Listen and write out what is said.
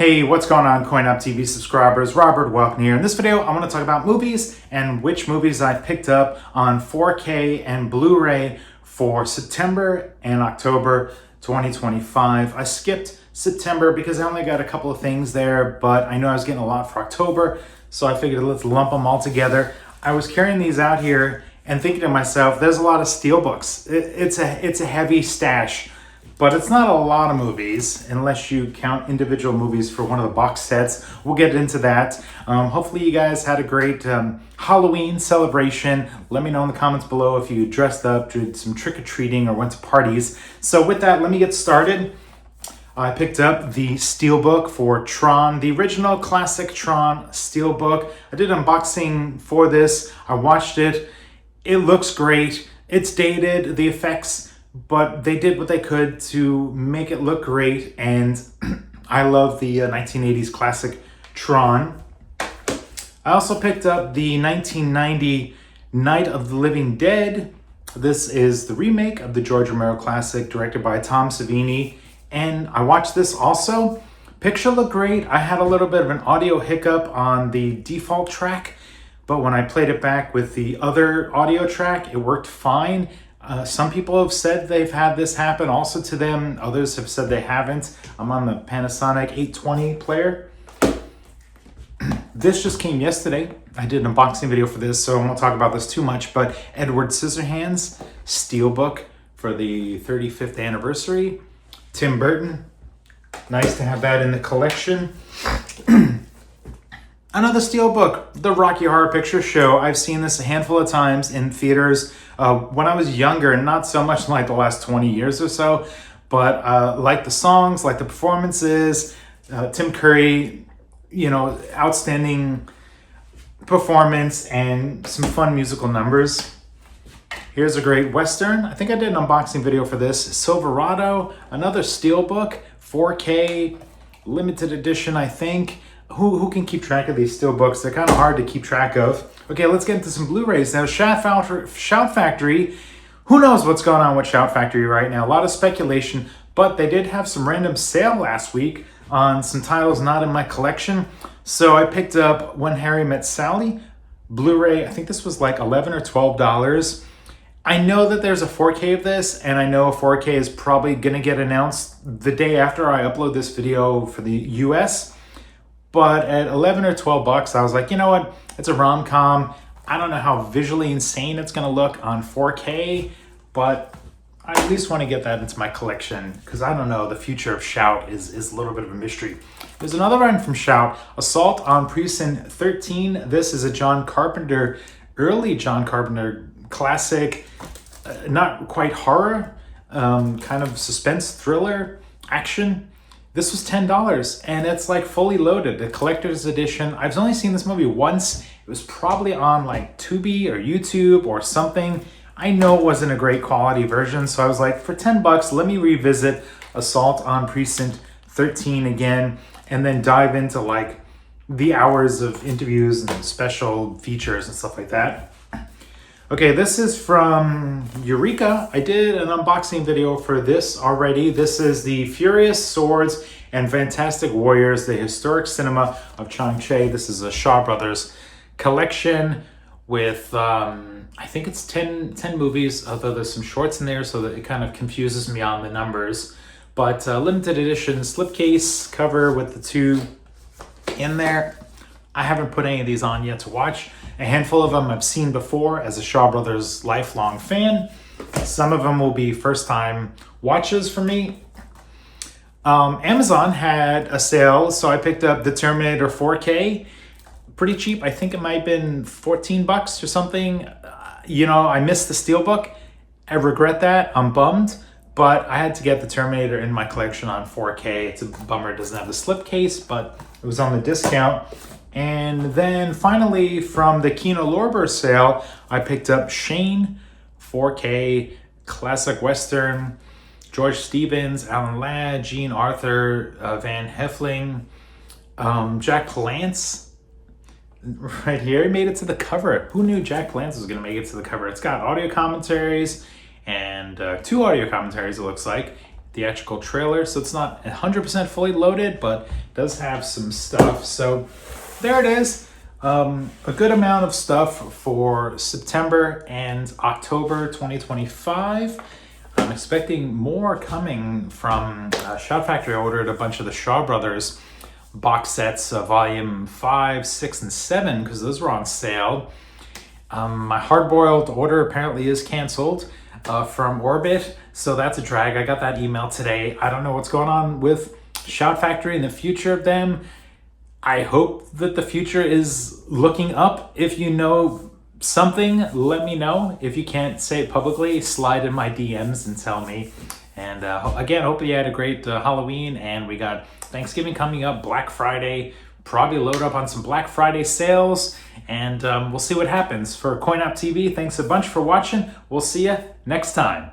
Hey, what's going on, CoinUp TV subscribers? Robert Welcome here. In this video, I want to talk about movies and which movies I picked up on 4K and Blu-ray for September and October 2025. I skipped September because I only got a couple of things there, but I know I was getting a lot for October, so I figured let's lump them all together. I was carrying these out here and thinking to myself, there's a lot of SteelBooks. It's a heavy stash. But it's not a lot of movies, unless you count individual movies for one of the box sets. We'll get into that. Hopefully you guys had a great Halloween celebration. Let me know in the comments below if you dressed up, did some trick-or-treating, or went to parties. So with that, let me get started. I picked up the SteelBook for Tron, the original classic Tron SteelBook. I did an unboxing for this. I watched it. It looks great. It's dated, the effects, but they did what they could to make it look great, and I love the 1980s classic Tron. I also picked up the 1990 Night of the Living Dead. This is the remake of the George Romero classic, directed by Tom Savini, and I watched this also. Picture looked great. I had a little bit of an audio hiccup on the default track, but when I played it back with the other audio track, it worked fine. Some people have said they've had this happen also to them. Others have said they haven't. I'm on the Panasonic 820 player. This just came yesterday. I did an unboxing video for this, so I won't talk about this too much, but Edward Scissorhands SteelBook for the 35th anniversary. Tim Burton. Nice to have that in the collection. Another SteelBook, the Rocky Horror Picture Show. I've seen this a handful of times in theaters when I was younger, not so much like the last 20 years or so, but like the songs, like the performances, Tim Curry, outstanding performance and some fun musical numbers. Here's a great Western. I think I did an unboxing video for this. Silverado, another SteelBook, 4K, limited edition, I think. Who can keep track of these SteelBooks? They're kind of hard to keep track of. Okay, let's get into some Blu-rays now. Shout Factory. Who knows what's going on with Shout Factory right now? A lot of speculation, but they did have some random sale last week on some titles not in my collection. So I picked up When Harry Met Sally Blu-ray. I think this was like $11 or $12. I know that there's a 4K of this, and I know a 4K is probably going to get announced the day after I upload this video for the US. But at 11 or 12 bucks, I was like, you know what? It's a rom-com. I don't know how visually insane it's going to look on 4K, but I at least want to get that into my collection because I don't know. The future of Shout is a little bit of a mystery. There's another one from Shout, Assault on Precinct 13. This is a John Carpenter, early John Carpenter classic, not quite horror, kind of suspense thriller action. This was $10, and it's like fully loaded, the collector's edition. I've only seen this movie once. It was probably on like Tubi or YouTube or something. I know it wasn't a great quality version, so I was like, for 10 bucks, let me revisit Assault on Precinct 13 again, and then dive into like the hours of interviews and special features and stuff like that. Okay, this is from Eureka. I did an unboxing video for this already. This is the Furious Swords and Fantastic Warriors, the historic cinema of Chang-Chi. This is a Shaw Brothers collection with, I think it's 10 movies, although there's some shorts in there, so that it kind of confuses me on the numbers. But limited edition slipcase cover with the two in there. I haven't put any of these on yet to watch. A handful of them I've seen before as a Shaw Brothers lifelong fan. Some of them will be first-time watches for me. Amazon had a sale, so I picked up the Terminator 4K. Pretty cheap. I think it might have been 14 bucks or something. I missed the SteelBook. I regret that. I'm bummed. But I had to get the Terminator in my collection on 4K. It's a bummer it doesn't have the slipcase, but it was on the discount. And then finally, from the Kino Lorber sale, I picked up Shane, 4K, classic Western, George Stevens, Alan Ladd, Jean Arthur, Van Heffling, Jack Palance, right here. He made it to the cover. Who knew Jack Palance was going to make it to the cover? It's got audio commentaries and 2 audio commentaries, it looks like, theatrical trailer. So it's not 100% fully loaded, but it does have some stuff. So there it is. A good amount of stuff for September and October 2025. I'm expecting more coming from Shout Factory. I ordered a bunch of the Shaw Brothers box sets, volume 5, 6, and 7, because those were on sale. My hard-boiled order apparently is canceled from Orbit, so that's a drag. I got that email today. I don't know what's going on with Shout Factory and the future of them. I hope that the future is looking up. If you know something, let me know. If you can't say it publicly, slide in my DMs and tell me. And again, hope you had a great Halloween, and we got Thanksgiving coming up, Black Friday. Probably load up on some Black Friday sales, and we'll see what happens. For CoinOp TV, thanks a bunch for watching. We'll see you next time.